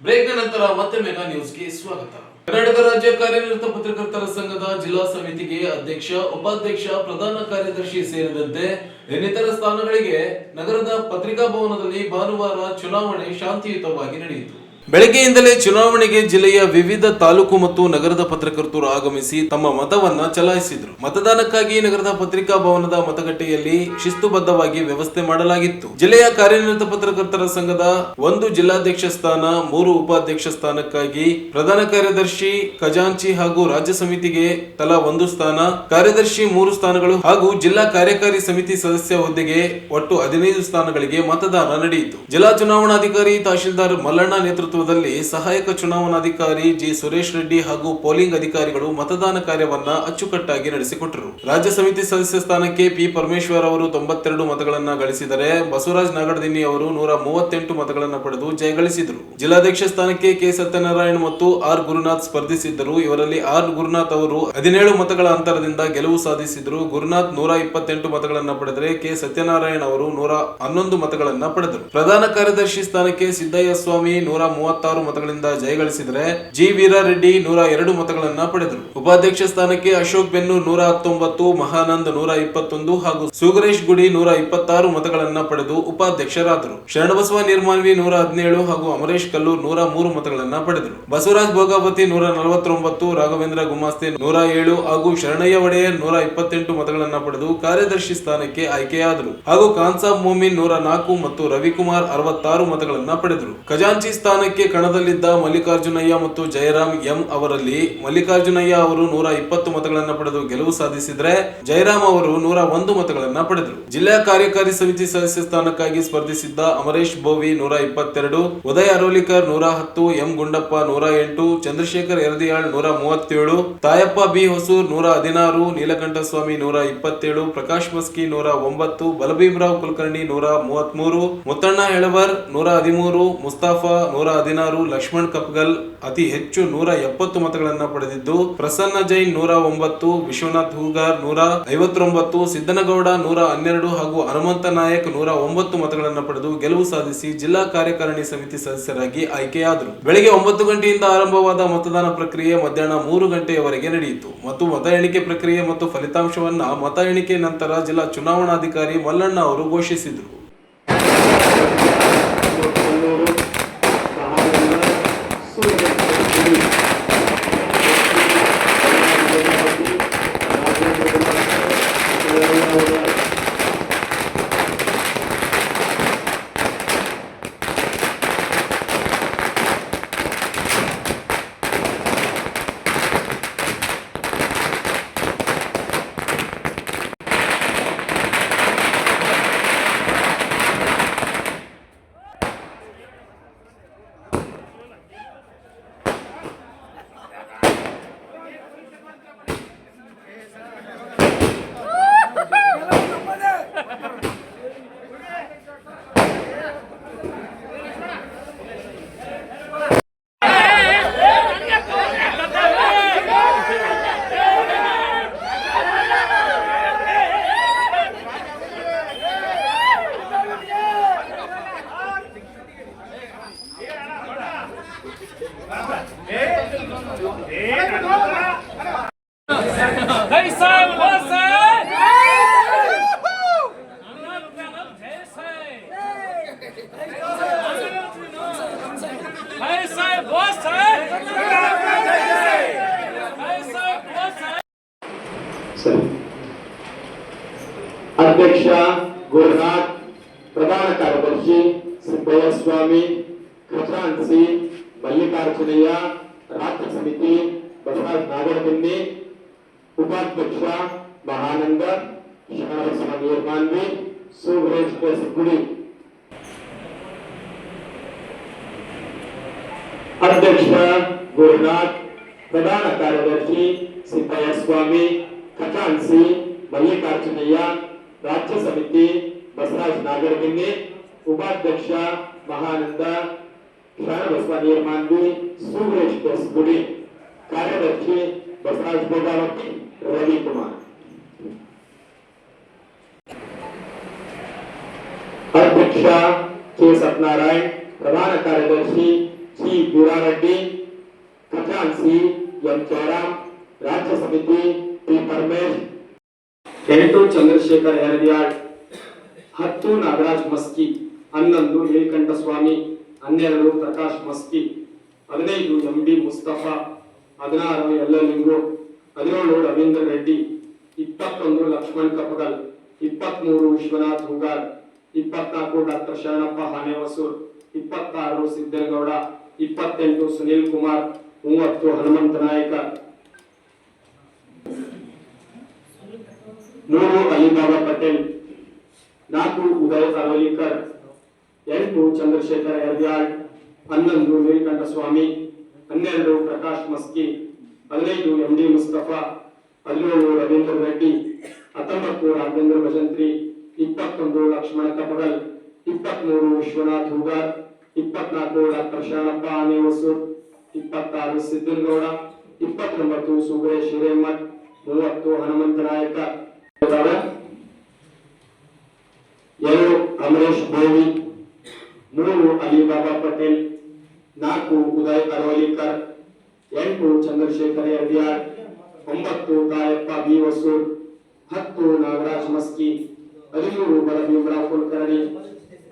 ಬ್ರೇಕ್ನ ನಂತರ ಮತ್ತೆ ಮೆಗಾ ನ್ಯೂಸ್ಗೆ ಸ್ವಾಗತ. ಕರ್ನಾಟಕ ರಾಜ್ಯ ಕಾರ್ಯನಿರತ ಪತ್ರಕರ್ತರ ಸಂಘದ ಜಿಲ್ಲಾ ಸಮಿತಿಗೆ ಅಧ್ಯಕ್ಷ, ಉಪಾಧ್ಯಕ್ಷ, ಪ್ರಧಾನ ಕಾರ್ಯದರ್ಶಿ ಸೇರಿದಂತೆ ಇನ್ನಿತರ ಸ್ಥಾನಗಳಿಗೆ ನಗರದ ಪತ್ರಿಕಾ ಭವನದಲ್ಲಿ ಭಾನುವಾರ ಚುನಾವಣೆ ಶಾಂತಿಯುತವಾಗಿ ನಡೆಯಿತು. ಬೆಳಗ್ಗೆಯಿಂದಲೇ ಚುನಾವಣೆಗೆ ಜಿಲ್ಲೆಯ ವಿವಿಧ ತಾಲೂಕು ಮತ್ತು ನಗರದ ಪತ್ರಕರ್ತರು ಆಗಮಿಸಿ ತಮ್ಮ ಮತವನ್ನ ಚಲಾಯಿಸಿದರು. ಮತದಾನಕ್ಕಾಗಿ ನಗರದ ಪತ್ರಿಕಾ ಭವನದ ಮತಗಟ್ಟೆಯಲ್ಲಿ ಶಿಸ್ತುಬದ್ಧವಾಗಿ ವ್ಯವಸ್ಥೆ ಮಾಡಲಾಗಿತ್ತು. ಜಿಲ್ಲೆಯ ಕಾರ್ಯನಿರತ ಪತ್ರಕರ್ತರ ಸಂಘದ 1 ಜಿಲ್ಲಾಧ್ಯಕ್ಷ ಸ್ಥಾನ, 3 ಉಪಾಧ್ಯಕ್ಷ ಸ್ಥಾನಕ್ಕಾಗಿ ಪ್ರಧಾನ ಕಾರ್ಯದರ್ಶಿ, ಖಜಾಂಚಿ ಹಾಗೂ ರಾಜ್ಯ ಸಮಿತಿಗೆ ತಲಾ 1 ಸ್ಥಾನ, ಕಾರ್ಯದರ್ಶಿ 3 ಸ್ಥಾನಗಳು ಹಾಗೂ ಜಿಲ್ಲಾ ಕಾರ್ಯಕಾರಿ ಸಮಿತಿ ಸದಸ್ಯ ಹುದ್ದೆಗೆ ಒಟ್ಟು 15 ಸ್ಥಾನಗಳಿಗೆ ಮತದಾನ ನಡೆಯಿತು. ಜಿಲ್ಲಾ ಚುನಾವಣಾಧಿಕಾರಿ ತಹಶೀಲ್ದಾರ್ ಮಲ್ಲಣ್ಣ ನೇತೃತ್ವದಲ್ಲಿ ಸಹಾಯಕ ಚುನಾವಣಾಧಿಕಾರಿ ಜಿ ಸುರೇಶ್ ರೆಡ್ಡಿ ಹಾಗೂ ಪೋಲಿಂಗ್ ಅಧಿಕಾರಿಗಳು ಮತದಾನ ಕಾರ್ಯವನ್ನ ಅಚ್ಚುಕಟ್ಟಾಗಿ ನಡೆಸಿಕೊಟ್ಟರು. ರಾಜ್ಯ ಸಮಿತಿ ಸದಸ್ಯ ಸ್ಥಾನಕ್ಕೆ ಪಿ ಪರಮೇಶ್ವರ್ ಅವರು 92 ಮತಗಳನ್ನ ಗಳಿಸಿದರೆ ಬಸವರಾಜ್ ನಾಗಡದಿನ್ನಿ ಅವರು 138 ಮತಗಳನ್ನ ಪಡೆದು ಜಯಗಳಿಸಿದರು. ಜಿಲ್ಲಾಧ್ಯಕ್ಷ ಸ್ಥಾನಕ್ಕೆ ಕೆ ಸತ್ಯನಾರಾಯಣ್ ಮತ್ತು ಆರ್ ಗುರುನಾಥ್ ಸ್ಪರ್ಧಿಸಿದ್ದರು. ಇವರಲ್ಲಿ ಆರ್ ಗುರುನಾಥ್ ಅವರು 17 ಮತಗಳ ಅಂತರದಿಂದ ಗೆಲುವು ಸಾಧಿಸಿದರು. ಗುರುನಾಥ್ 128 ಮತಗಳನ್ನ ಪಡೆದರೆ ಕೆ ಸತ್ಯನಾರಾಯಣ್ ಅವರು 111 ಮತಗಳನ್ನ ಪಡೆದರು. ಪ್ರಧಾನ ಕಾರ್ಯದರ್ಶಿ ಸ್ಥಾನಕ್ಕೆ ಸಿದ್ದಯ್ಯ ಸ್ವಾಮಿ 136 ಮತಗಳಿಂದ ಜಯಗಳಿಸಿದರೆ ಜಿ ವೀರಾರೆಡ್ಡಿ 102 ಮತಗಳನ್ನ ಪಡೆದರು. ಉಪಾಧ್ಯಕ್ಷ ಸ್ಥಾನಕ್ಕೆ ಅಶೋಕ್ ಬೆನ್ನೂರ್ 119, ಮಹಾನಂದ್ 121 ಹಾಗೂ ಸುಗರೇಶ್ ಗುಡಿ 126 ಮತಗಳನ್ನ ಪಡೆದು ಉಪಾಧ್ಯಕ್ಷರಾದರು. ಶರಣಬಸವ ನಿರ್ಮಾನ್ವಿ 117 ಹಾಗೂ ಅಮರೇಶ್ ಕಲ್ಲೂರ್ 103 ಮತಗಳನ್ನ ಪಡೆದರು. ಬಸವರಾಜ್ ಭೋಗಾವತಿ 149, ರಾಘವೇಂದ್ರ ಗುಮಾಸ್ತೆ 107 ಹಾಗೂ ಶರಣಯ್ಯ ಒಡೆಯರ್ 128 ಮತಗಳನ್ನ ಪಡೆದು ಕಾರ್ಯದರ್ಶಿ ಸ್ಥಾನಕ್ಕೆ ಆಯ್ಕೆಯಾದರು. ಹಾಗೂ ಖಾನ್ಸಾಬ್ ಮೊಮಿನ್ 104 ಮತ್ತು ರವಿಕುಮಾರ್ 66 ಮತಗಳನ್ನ ಪಡೆದರು. ಖಜಾಂಚಿ ಸ್ಥಾನಕ್ಕೆ ಕಣದಲ್ಲಿದ್ದ ಮಲ್ಲಿಕಾರ್ಜುನಯ್ಯ ಮತ್ತು ಜಯರಾಮ್ ಎಂ ಅವರಲ್ಲಿ ಮಲ್ಲಿಕಾರ್ಜುನಯ್ಯ ಅವರು 120 ಮತಗಳನ್ನ ಪಡೆದು ಗೆಲುವು ಸಾಧಿಸಿದರೆ ಜಯರಾಮ್ ಅವರು 101 ಮತಗಳನ್ನ ಪಡೆದರು. ಜಿಲ್ಲಾ ಕಾರ್ಯಕಾರಿ ಸಮಿತಿ ಸದಸ್ಯ ಸ್ಥಾನಕ್ಕಾಗಿ ಸ್ಪರ್ಧಿಸಿದ್ದ ಅಮರೇಶ್ ಬೋವಿ 122, ಉದಯ್ ಅರೋಲಿಕರ್ 110, ಎಂ ಗುಂಡಪ್ಪ 108, ಚಂದ್ರಶೇಖರ್ ಯರದಿಯಾಳ್ 137, ತಾಯಪ್ಪ ಬಿ ಹೊಸೂರ್ 116, ನೀಲಕಂಠ ಸ್ವಾಮಿ 127, ಪ್ರಕಾಶ್ ಮಸ್ಕಿ 109, ಬಲಭೀಮರಾವ್ ಕುಲಕರ್ಣಿ 133, ಮುತ್ತಣ್ಣ ಹೆಳವರ್ 113, ಮುಸ್ತಾಫಾ 116, ಲಕ್ಷ್ಮಣ್ ಕಪ್ಗಲ್ ಅತಿ ಹೆಚ್ಚು 170 ಮತಗಳನ್ನ ಪಡೆದಿದ್ದು, ಪ್ರಸನ್ನ ಜೈನ್ 109, ವಿಶ್ವನಾಥ್ ಹೂಗಾರ್ 159, ಸಿದ್ದನಗೌಡ 112 ಹಾಗೂ ಹನುಮಂತ ನಾಯಕ್ 109 ಮತಗಳನ್ನ ಪಡೆದು ಗೆಲುವು ಸಾಧಿಸಿ ಜಿಲ್ಲಾ ಕಾರ್ಯಕಾರಿಣಿ ಸಮಿತಿ ಸದಸ್ಯರಾಗಿ ಆಯ್ಕೆಯಾದರು. ಬೆಳಗ್ಗೆ 9 ಗಂಟೆಯಿಂದ ಆರಂಭವಾದ ಮತದಾನ ಪ್ರಕ್ರಿಯೆ ಮಧ್ಯಾಹ್ನ 3 ಗಂಟೆಯವರೆಗೆ ನಡೆಯಿತು ಮತ್ತು ಮತ ಎಣಿಕೆ ಪ್ರಕ್ರಿಯೆ ಮತ್ತು ಫಲಿತಾಂಶವನ್ನ ಮತ ಎಣಿಕೆ ನಂತರ ಜಿಲ್ಲಾ ಚುನಾವಣಾಧಿಕಾರಿ ಮಲ್ಲಣ್ಣ ಅವರು ಘೋಷಿಸಿದರು. अध्यक्ष गुरुनाथ, प्रधान कार्यदर्शी सिद्धಯ್ಯ ಸ್ವಾಮಿ, ಖಜಾಂಚಿ ಮಲ್ಲಿಕಾರ್ಜುನಯ್ಯ, ರಾಜ್ಯ ಸಮಿತಿ ಬಸವರಾಜ್ ನಾಗಡದಿನ್ನಿ, ಉಪಾಧ್ಯಕ್ಷ ಮಹಾನಂದ, ಶರಣಬಸವ ನಿರ್ಮಾನ್ವಿ, ಸುಗರೇಶ್ ಗುಡಿ. अध्यक्ष गुरुनाथ, प्रधान कार्यदर्शी सिद्धಯ್ಯ ಸ್ವಾಮಿ, ಖಜಾಂಚಿ ಮಲ್ಲಿಕಾರ್ಜುನಯ್ಯ, ರಾಜ್ಯ ಸಮಿತಿ ಬಸವರಾಜ್ ನಾಗರದಿನ್ನಿ, ಉಪಾಧ್ಯಕ್ಷ ಮಹಾನಂದ, ಶರಣಬಸವ ನಿರ್ಮಾನ್ವಿ, ಸುಗರೇಶ್ ಗುಡಿ. ಕಾರ್ಯದರ್ಶಿ ಬಸವರಾಜ್ ಭೋಗಾವತಿ, ರವಿಕುಮಾರ್. अध्यक्ष के सत्यनारायण, प्रधान कार्यदर्शी जी वೀರಾರೆಡ್ಡಿ, ಖಜಾಂಚಿ ಎಂ ಜಯರಾಮ್, ರಾಜ್ಯ ಸಮಿತಿ ಪಿ ಪರಮೇಶ್, 8 ಚಂದ್ರಶೇಖರ್ ಯರದಿಯಾಳ್, 10 ನಾಗರಾಜ್ ಮಸ್ಕಿ, 11 ನೀಲಕಂಠ ಸ್ವಾಮಿ, 12 ಪ್ರಕಾಶ್ ಮಸ್ಕಿ, 15 MD ಮುಸ್ತಫಾ, 16 ಯಲ್ಲಲಿಂಗು, 17 ರವೀಂದ್ರ ರೆಡ್ಡಿ, 21 ಲಕ್ಷ್ಮಣ್ ಕಪಗಲ್, 23 ವಿಶ್ವನಾಥ್ ಹುಗಾರ್, 24 ಡಾಕ್ಟರ್ ಶರಣಪ್ಪ ಹಾನೇವಸೂರ್, 26 ಸಿದ್ದೇಗೌಡ, 28 ಸುನಿಲ್ ಕುಮಾರ್, 30 ಹನುಮಂತ ನಾಯಕ, 3 ಅಲಿಬಾಬಾ ಪಟೇಲ್, 4 ಉದಯ್ ಅರವಲಿಕರ್, 8 ಚಂದ್ರಶೇಖರ ಯರ್ಯಾಳ್, 11 ನೀಲಕಂಠ ಸ್ವಾಮಿ, 12 Prakash Maski, 15 MD Mustafa, 17 Ravindra Reddy, 19 Raghavendra Bhajantri, 21 Lakshmana ಕಪಗಲ್, 23 Vishwanath Hugar, 24 doctor Sharanappa Anevasur, 26 Siddanagouda, 29 Subresh Hiremath, 30 Hanumantha Nayaka, 2 Amaresh Bovi, 3 Alibaba Patel, 4 Uday Aravalikar, 8 Chandrashekhara Yaryal, 9 Tayappa B Vasur, 10 Nagaraj Maski, 13 Balabheemarao Kulkarni,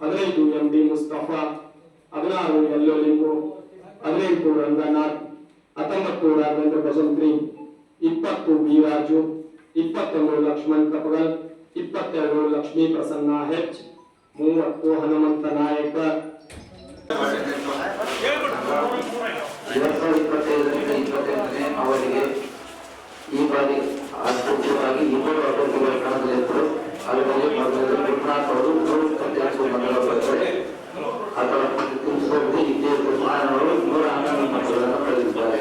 15 MD Mustafa, 16 Yallalingu, 18 Ranganath, 19 Raghavendra Bhajantri, 20 B Raju, 21 Lakshman Kapagal, 22 Lakshmi Prasanna H, 30 Hanumantha Nayaka. 2025 ಅವರಿಗೆ ಈ ಬಾರಿ ಅದ್ಭುತವಾಗಿ 2 ಅಭ್ಯರ್ಥಿಗಳ ಕಣದಲ್ಲಿದ್ದರು. ಅದರಲ್ಲಿ ಮೊದಲು ಗುರುನಾಥ್ ಅವರು 128 ಮತಗಳ ಪಡೆದರೆ, ಅದರ ತಿಳಿಸುವಂತೆ ಇದೇ ಗುರುನಾಥವರು 111 ಮತಗಳನ್ನು ಪಡೆದಿದ್ದಾರೆ.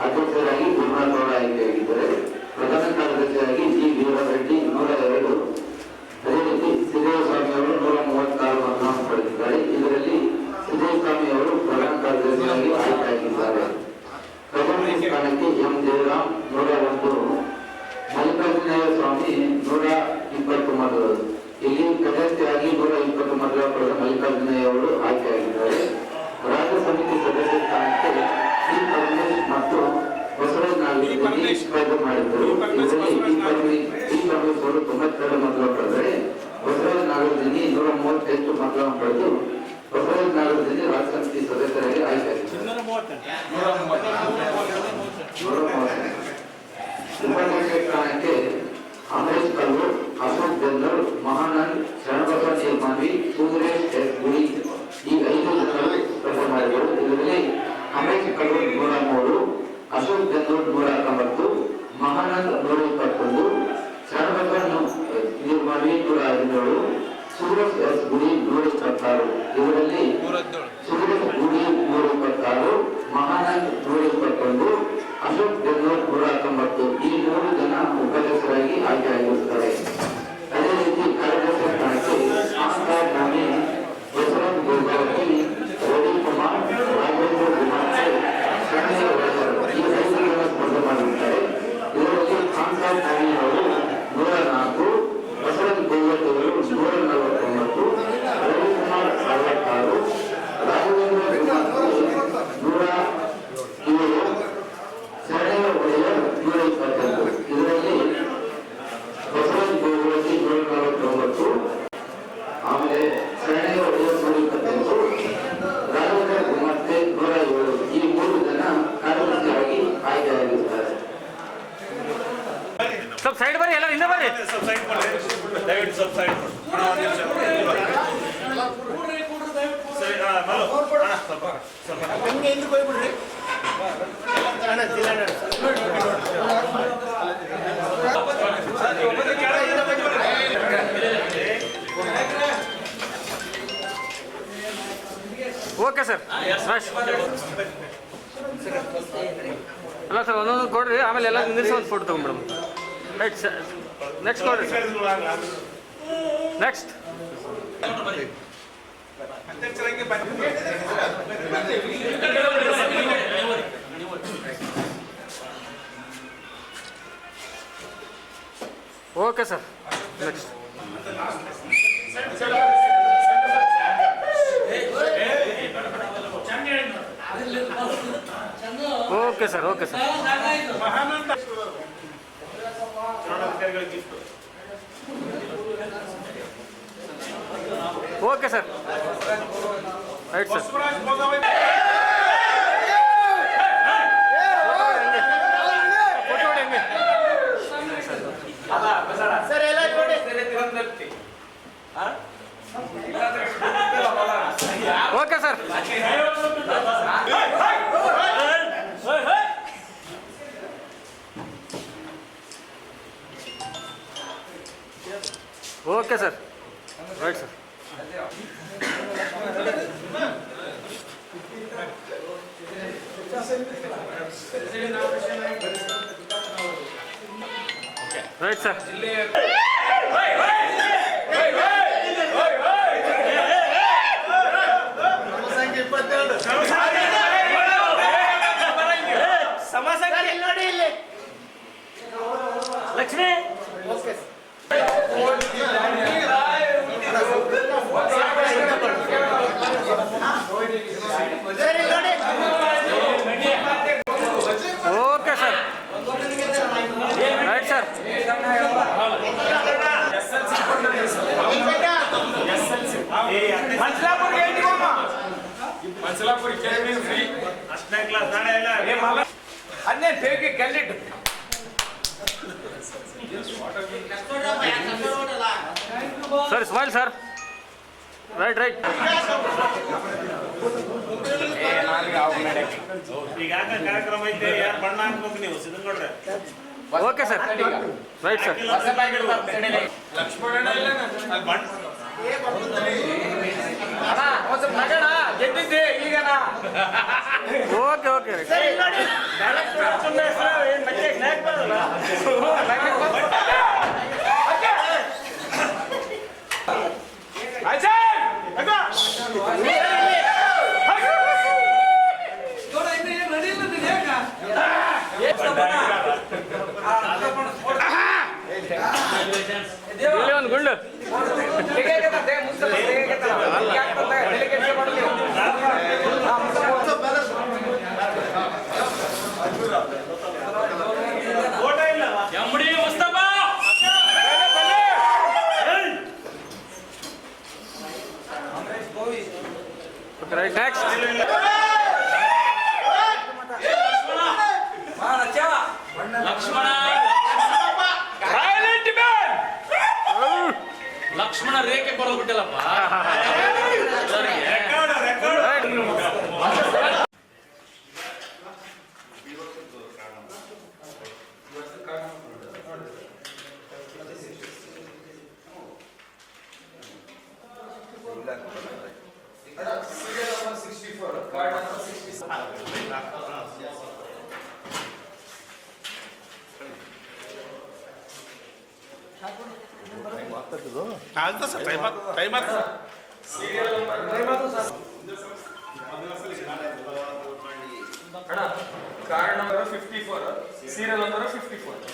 ಅಧ್ಯಕ್ಷರಾಗಿ ಗುರುನಾಥ್ ಅವರು ಆಯ್ಕೆಯಾಗಿದ್ದರೆ, ಪ್ರಧಾನ ಕಾರ್ಯದರ್ಶಿಯಾಗಿ ಜಿ ವೀರರೆಡ್ಡಿ 102, ಅದೇ ರೀತಿ ಸಿದ್ದೇಸ್ವಾಮಿ ಅವರು 136 ಮತಗಳನ್ನು ಪಡೆದಿದ್ದಾರೆ. ಇದರಲ್ಲಿ ಸಿದ್ದೇಸ್ವಾಮಿ ಅವರು ಪ್ರಧಾನ ಕಾರ್ಯದರ್ಶಿಯಾಗಿ ಆಯ್ಕೆಯಾಗಿದ್ದಾರೆ. ಪ್ರಥಮ ಸ್ಥಾನಕ್ಕೆ ಎಂ ಜಯರಾಮ್ 101, ಮಲ್ಲಿಕಾರ್ಜುನ ಸ್ವಾಮಿ 120 ಮತಗಳು. ಇಲ್ಲಿ ಸದಸ್ಯರಾಗಿ 120 ಮತಗಳ ಪಡೆದ ಮಲ್ಲಿಕಾರ್ಜುನ ಅವರು ಆಯ್ಕೆಯಾಗಿದ್ದಾರೆ. ರಾಜ್ಯ ಸಮಿತಿ ಸದಸ್ಯ ಸ್ಥಾನಕ್ಕೆ ಸಿ ಪರಮೇಶ್ ಮತ್ತು ಬಸವರಾಜ ನಾಗರಿಕರಿಗೆ ಸ್ಪರ್ಧೆ ಮಾಡಿದ್ದರು. ಇದರಲ್ಲಿ ಸಿ ಪರಮೇಶ್ ಅವರು 92 ಮತಗಳ ಪಡೆದರೆ, ಬಸವರಾಜ ನಾಗರಿಕರಿಗೆ 138 ಮತಗಳನ್ನು ಪಡೆದು ಬಸವರಾಜ ನಾಗರಿಕರಿಗೆ ರಾಜ್ಯ ಸಮಿತಿ ಸದಸ್ಯರಾಗಿ ಆಯ್ಕೆಯಾಗಿದ್ದಾರೆ. ಉಪಾಧ್ಯಕ್ಷ ಸ್ಥಾನಕ್ಕೆ ಅಮರೇಶ್ ಕಲ್ಲೂರ್, ಅಶೋಕ್ ಬೆನ್ನೂರ್, ಮಹಾನಂದ್, ಶರಣಬಸವ ನಿರ್ಮಾಣಿ, ಸುಂದರೇಶ್ ಎಸ್ ಗುಡಿ ಈ 5 ಜನರು ಸ್ಪರ್ಧೆ ಮಾಡಿದರು. ಇದರಲ್ಲಿ ಅಮರೇಶ್ ಕಲ್ಲೂರ್ 103, ಅಶೋಕ್ ಬೆನ್ನೂರ್ 119, ಮಹಾನಂದ್ 121, ಶರಣಬಸವ ನಿರ್ಮಾಣಿ 117, ಸುರೇಶ್ ಎಸ್ ಗುಡಿ 126. ಇದರಲ್ಲಿ ಸುರೇಶ್ ಗುಡಿ 126, ಮಹಾನಂದ್ 121, ಅಶೋಕ್ ಬೆನ್ನೂರ್ 119 ಈ 3 ಜನ ಉಪಾಧ್ಯಕ್ಷರಾಗಿ ಆಯ್ಕೆಯಾಗಿರುತ್ತಾರೆ. ಅದೇ ರೀತಿ ಕಾರ್ಯದರ್ಶಿ ಸ್ಥಾನಕ್ಕೆ ಆಸ್ತಾರ್ ನಾಮಿ, ಬಸವರಾಜ್ ಗೋಪಾಲಕಿ, ರವಿಕುಮಾರ್, ರಾಘವೇಂದ್ರ ಗುಮಾರ್, ಈ 5 ಜನ ಸ್ಪರ್ಧೆ ಮಾಡಿರುತ್ತಾರೆ. ಇದರಲ್ಲಿ ಆಸ್ತಾರ್ ನಾಮಿ ಅವರು 104, ಬಸವರಾಜ್ ಗೋಪಾಲಕಿ ಅವರು 149, ರವಿಕುಮಾರ್ 66, ರಾಘವೇಂದ್ರ ಗುಮಾರ್ 107, ಶರಣಯ್ಯ ಒಡೆಯರ್ 128. ಇದರಲ್ಲಿ ಬಸವರಾಜ್ ಗೋಪಾಲಕಿ 149, ಆಮೇಲೆ ಶರಣಯ್ಯ ಒಡೆಯರ್ 128, ರಾಘವೇಂದ್ರ ಗುಮಾರ್ತೆ 107 ಈ 3 ಜನ ಕಾರ್ಯದರ್ಶಿಯಾಗಿ ಆಯ್ಕೆಯಾಗಿರುತ್ತಾರೆ. ಸ್ವಲ್ಪ ಸೈಡ್ ಬರ್ರಿ, ಎಲ್ಲ ಹಿಂದೆ ಬರ್ರಿ. ದಯವಿಟ್ಟು ಸ್ವಲ್ಪ ಸೈಡ್ ಓಕೆ ಸರ್. ಅಲ್ಲ ಸರ್, ಒಂದೊಂದು ಕೊಡ್ರಿ, ಆಮೇಲೆ ಎಲ್ಲ ನಿಂದಿರಿಸಿ ಒಂದು ಫೋಟೋ ತೊಗೊಂಡ್ಬಿಡಮ್. ರೈಟ್ ಸರ್, ನೆಕ್ಸ್ಟ್ ಕೊಡ್ರಿ sir. Next okay sir. Next okay sir. Okay sir. Okay sir. Right sir. Okay sir. Okay sir. Right sir. Right sir. Lakshmi okay sir. Right sir. ಅಷ್ಟನೇ ಕ್ಲಾಸ್ ನಾಳೆ ಎಲ್ಲ ಅದನ್ನೇ ಬೇಗ candidate sir smile sir. Right right. ಈಗ ಕಾರ್ಯಕ್ರಮ ಐತೆ, ಯಾರು ಬಣ್ಣ ಹಾಕ್ಬೇಕು ನೀವು ಸಿದ್ಧಗೌಡ್ರೆ. Okay sir. Right sir. Lakshmana ಇಲ್ಲ ಬಣ್ಣ ಗೆದ್ದಿದ್ದೆ ಈಗನ ಓಕೆ ಓಕೆ. ಒಂದು ಗುಂಡು ರೈಟ್. ನೆಕ್ಸ್ಟ್ ಲಕ್ಷ್ಮಣ ರೇಖೆ ಬರೋದು ಬಿಟ್ಟಿಲ್ಲಪ್ಪ. ಆಗ್ತಾ sir time card number 54 serial number 54.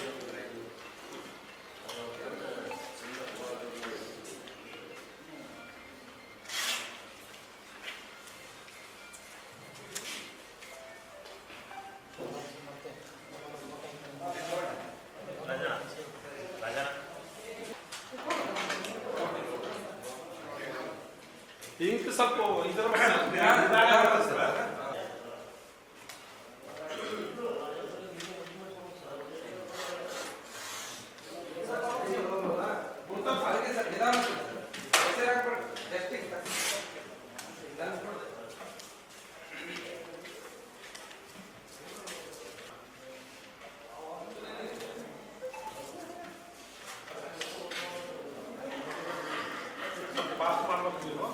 Ink ಸ್ವಲ್ಪ ಇದರ ಪಾಸ್ ಮಾಡ್ಬೇಕು.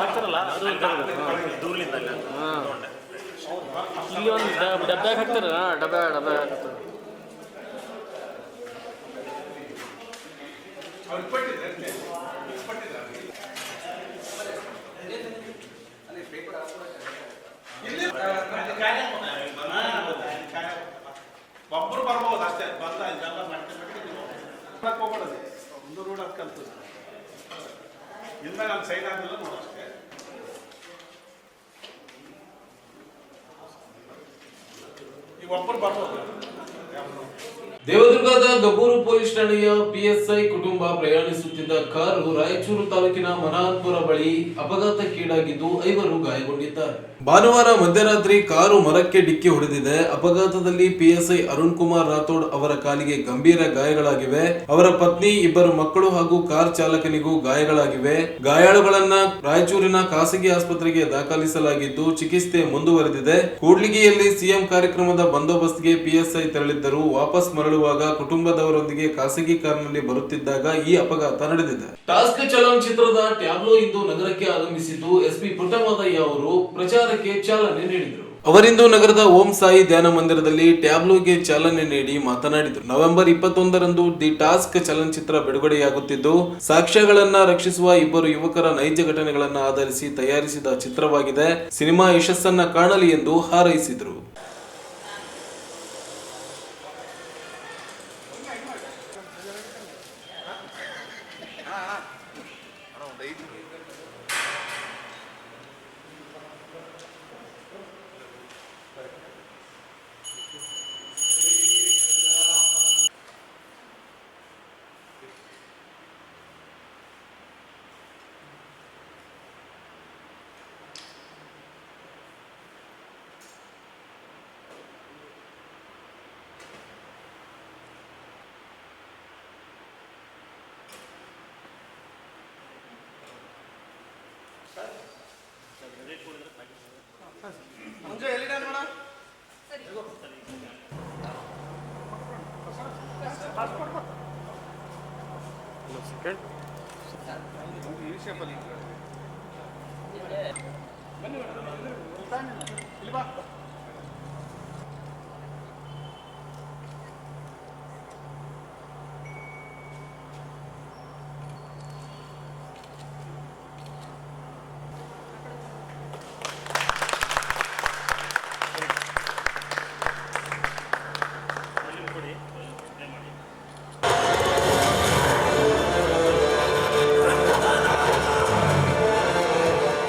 ಹಾಕ್ತಾರಲ್ಲ ಅದು ದೂರಲಿಂದ ಇಲ್ಲಿ ಒಂದು ಡಬ್ಬೆ ಹಾಕ್ತಾರೆ. ಡಬ್ಬೆ ಡಬ್ಬೆ ಹಾಕ್ತಾರೆ. ಒಬ್ಬರು ಬರ್ಬೋದು ಅಷ್ಟೇ ಬಂದ ಇದೆಲ್ಲ ಮಾಡ್ಕೊಂಡು ಹೋಗ್ಬಿಡೋದು ಒಂದು ರೂಢ ಕಲ್ತು ಇಂದ ನಾನು ಸೈನ್ ಆಗಲಿಲ್ಲ ನೋಡು ಅಷ್ಟೇ. ಈಗ ಒಬ್ಬರು ಬರ್ಬೋದು. ದೇವದುರ್ಗದ ಗಬ್ಬೂರು ಪೊಲೀಸ್ ಠಾಣೆಯ ಪಿಎಸ್ಐ ಕುಟುಂಬ ಪ್ರಯಾಣಿಸುತ್ತಿದ್ದ ಕಾರು ರಾಯಚೂರು ತಾಲೂಕಿನ ಮನಾನ್ಪುರ ಬಳಿ ಅಪಘಾತಕ್ಕೀಡಾಗಿದ್ದು 5 ಗಾಯಗೊಂಡಿದ್ದಾರೆ. ಭಾನುವಾರ ಮಧ್ಯರಾತ್ರಿ ಕಾರು ಮರಕ್ಕೆ ಡಿಕ್ಕಿ ಹೊಡೆದಿದೆ. ಅಪಘಾತದಲ್ಲಿ ಪಿಎಸ್ಐ ಅರುಣ್ ಕುಮಾರ್ ರಾಥೋಡ್ ಅವರ ಕಾಲಿಗೆ ಗಂಭೀರ ಗಾಯಗಳಾಗಿವೆ. ಅವರ ಪತ್ನಿ, 2 ಮಕ್ಕಳು ಹಾಗೂ ಕಾರ್ ಚಾಲಕನಿಗೂ ಗಾಯಗಳಾಗಿವೆ. ಗಾಯಾಳುಗಳನ್ನ ರಾಯಚೂರಿನ ಖಾಸಗಿ ಆಸ್ಪತ್ರೆಗೆ ದಾಖಲಿಸಲಾಗಿದ್ದು ಚಿಕಿತ್ಸೆ ಮುಂದುವರೆದಿದೆ. ಕೂಡ್ಲಿಗಿಯಲ್ಲಿ ಸಿಎಂ ಕಾರ್ಯಕ್ರಮದ ಬಂದೋಬಸ್ತ್ಗೆ ಪಿಎಸ್ಐ ತೆರಳಿದ್ದರು. ವಾಪಸ್ ಮರಳುವಾಗ ಕುಟುಂಬದವರೊಂದಿಗೆ ಖಾಸಗಿ ಕಾರ್ನಲ್ಲಿ ಬರುತ್ತಿದ್ದಾಗ ಈ ಅಪಘಾತ ನಡೆದಿದೆ. ಟಾಸ್ಕ್ ಚಲನಚಿತ್ರದ ಟ್ಯಾಬ್ಲೋ ಇಂದು ನಗರಕ್ಕೆ ಆಗಮಿಸಿದ್ದು ಎಸ್ಪಿ ಪುಟ್ಟಮಾದಯ್ಯ ಅವರು ಪ್ರಚಾರಕ್ಕೆ ಚಾಲನೆ ನೀಡಿದರು. ಅವರಿಂದು ನಗರದ ಓಂ ಸಾಯಿ ಧ್ಯಾನ ಮಂದಿರದಲ್ಲಿ ಟ್ಯಾಬ್ಲೋಗೆ ಚಾಲನೆ ನೀಡಿ ಮಾತನಾಡಿದರು. ನವೆಂಬರ್ 21ರಂದು ದಿ ಟಾಸ್ಕ್ ಚಲನಚಿತ್ರ ಬಿಡುಗಡೆಯಾಗುತ್ತಿದ್ದು ಸಾಕ್ಷ್ಯಗಳನ್ನ ರಕ್ಷಿಸುವ 2 ಯುವಕರ ನೈಜ ಘಟನೆಗಳನ್ನ ಆಧರಿಸಿ ತಯಾರಿಸಿದ ಚಿತ್ರವಾಗಿದೆ. ಸಿನಿಮಾ ಯಶಸ್ಸನ್ನ ಕಾಣಲಿ ಎಂದು ಹಾರೈಸಿದರು.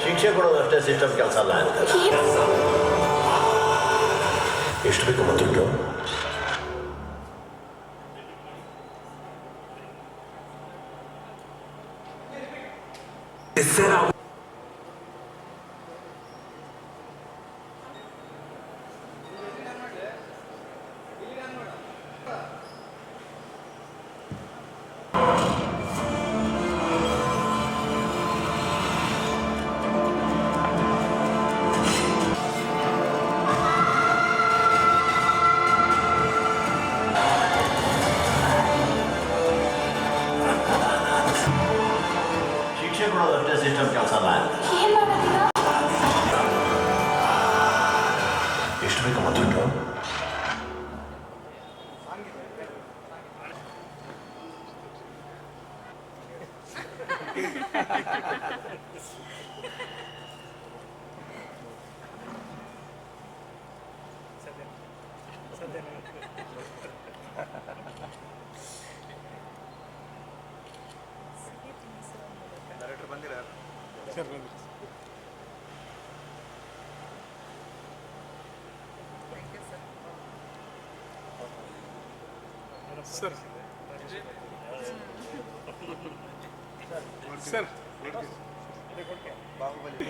ಶಿಕ್ಷೆ ಕೊಡೋದಷ್ಟೇ ಸಿಸ್ಟಮ್ ಕೆಲಸ ಅಲ್ಲ. ಎಷ್ಟು ಬೇಕು ದುಡ್ಡು? ಸಿಸ್ಟಮ್ ಕೆಲಸ ಅಲ್ಲ. ಎಷ್ಟು ಬೇಕು ದುಡ್ಡು? ಸರ್ ಸರ್ ಬಾಹುಬಲಿ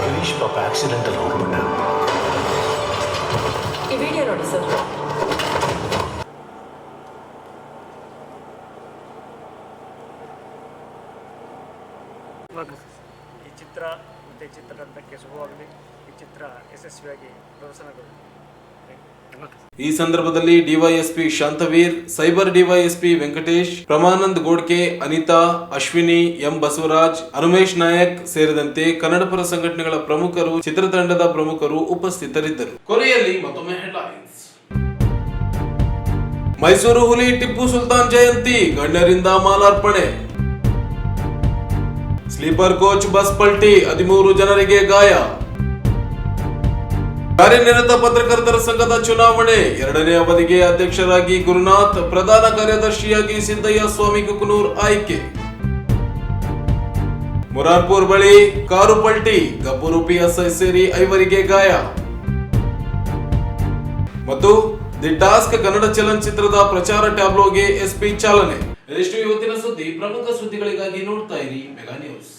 ಗಿರೀಶ್ ಪಾಪ ಆಕ್ಸಿಡೆಂಟ್ ಅಲ್ಲಿ ಹೋಗ್ಬಿಟ್ಟ. ಈ ವಿಡಿಯೋ ನೋಡಿ ಸರ್. ಈ ಚಿತ್ರ ಮತ್ತು ಚಿತ್ರರಂಗಕ್ಕೆ ಶುಭವಾಗಲಿ. ಈ ಚಿತ್ರ ಯಶಸ್ವಿಯಾಗಿ ಪ್ರದರ್ಶನಗೊಳ್ಳಲಿ. ಈ ಸಂದರ್ಭದಲ್ಲಿ DYSP Shantaveer, cyber DYSP Venkatesh, Pramanand Godke, Anita, Ashwini, M Basavaraj, Anumesh Nayak ಸೇರಿದಂತೆ ಕನ್ನಡಪರ ಸಂಘಟನೆಗಳ ಪ್ರಮುಖರು, ಚಿತ್ರತಂಡದ ಪ್ರಮುಖರು ಉಪಸ್ಥಿತರಿದ್ದರು. ಕೊನೆಯಲ್ಲಿ ಮತ್ತೊಮ್ಮೆ ಹೆಡ್ಲೈನ್ಸ್. ಮೈಸೂರು ಹುಲಿ ಟಿಪ್ಪು ಸುಲ್ತಾನ್ ಜಯಂತಿ, ಗಣ್ಯರಿಂದ ಮಾಲಾರ್ಪಣೆ. ಸ್ಲೀಪರ್ ಕೋಚ್ ಬಸ್ ಪಲ್ಟಿ, 13 ಜನರಿಗೆ ಗಾಯ. ಕಾರ್ಯನಿರತ ಪತ್ರಕರ್ತರ ಸಂಘದ ಚುನಾವಣೆ, 2ನೇ ಅವಧಿಗೆ ಅಧ್ಯಕ್ಷರಾಗಿ ಗುರುನಾಥ್, ಪ್ರಧಾನ ಕಾರ್ಯದರ್ಶಿಯಾಗಿ ಸಿದ್ದಯ್ಯ ಸ್ವಾಮಿ ಕುಕನೂರ್ ಆಯ್ಕೆ. ಮುರಾರ್ಪುರ್ ಬಳಿ ಕಾರು ಪಲ್ಟಿ, ಗಬ್ಬೂರು ಪಿಎಸ್ಐ ಸೇರಿ 5 ಗಾಯ. ಮತ್ತು ದಿ ಟಾಸ್ಕ್ ಕನ್ನಡ ಚಲನಚಿತ್ರದ ಪ್ರಚಾರ ಟ್ಯಾಬ್ಲೋಗೆ ಎಸ್ಪಿ ಚಾಲನೆ. ಇದಿಷ್ಟು ಇವತ್ತಿನ ಸುದ್ದಿ. ಪ್ರಮುಖ ಸುದ್ದಿಗಳಿಗಾಗಿ ನೋಡ್ತಾ ಇರಿ ಮೆಗಾ ನ್ಯೂಸ್.